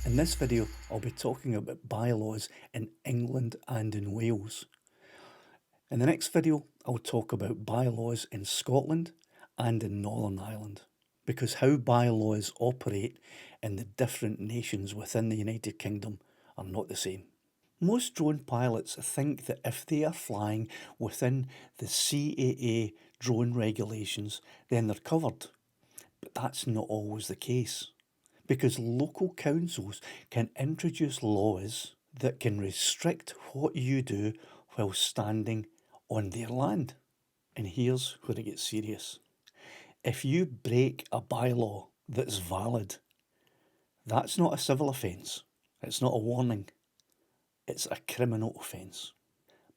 In this video, I'll be talking about bylaws in England and in Wales. In the next video, I'll talk about bylaws in Scotland and in Northern Ireland, because how bylaws operate in the different nations within the United Kingdom are not the same. Most drone pilots think that if they are flying within the CAA drone regulations, then they're covered. But that's not always the case, because local councils can introduce laws that can restrict what you do while standing on their land. And here's where it gets serious. If you break a bylaw that's valid, that's not a civil offence. It's not a warning. It's a criminal offence.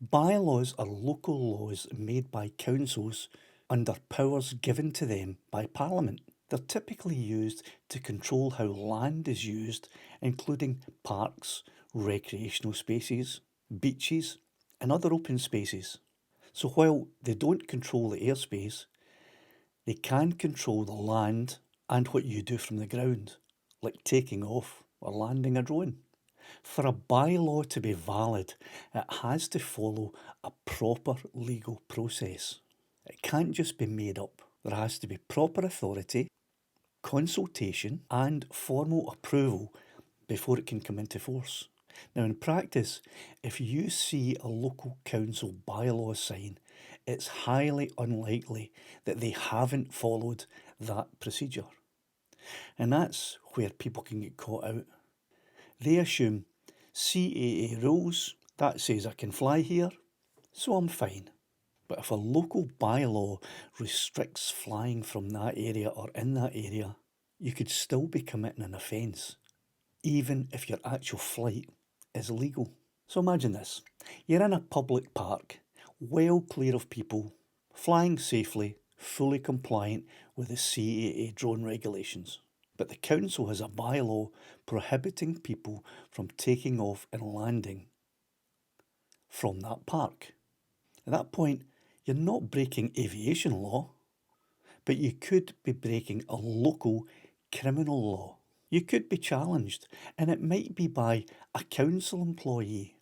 Bylaws are local laws made by councils under powers given to them by Parliament. They're typically used to control how land is used, including parks, recreational spaces, beaches, and other open spaces. So while they don't control the airspace, they can control the land and what you do from the ground, like taking off or landing a drone. For a bylaw to be valid, it has to follow a proper legal process. It can't just be made up. There has to be proper authority, consultation and formal approval before it can come into force. Now in practice, if you see a local council bylaw sign, it's highly unlikely that they haven't followed that procedure. And that's where people can get caught out. They assume CAA rules, that says I can fly here, so I'm fine. But if a local bylaw restricts flying from that area or in that area, you could still be committing an offence, even if your actual flight is legal. So imagine this. You're in a public park, well clear of people, flying safely, fully compliant with the CAA drone regulations. But the council has a bylaw prohibiting people from taking off and landing from that park. At that point, you're not breaking aviation law, but you could be breaking a local criminal law. You could be challenged, and it might be by a council employee,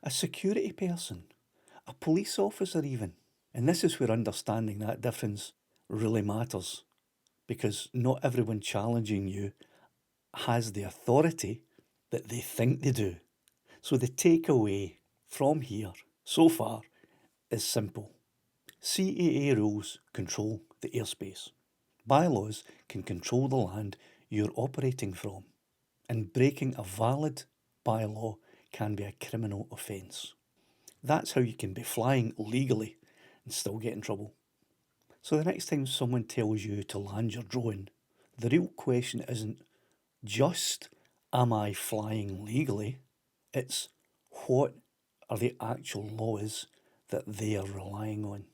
a security person, a police officer even. And this is where understanding that difference really matters, because not everyone challenging you has the authority that they think they do. So the takeaway from here so far is simple. CAA rules control the airspace. Bylaws can control the land you're operating from, and breaking a valid bylaw can be a criminal offence. That's how you can be flying legally and still get in trouble. So the next time someone tells you to land your drone, the real question isn't just, am I flying legally? It's, what are the actual laws that they are relying on?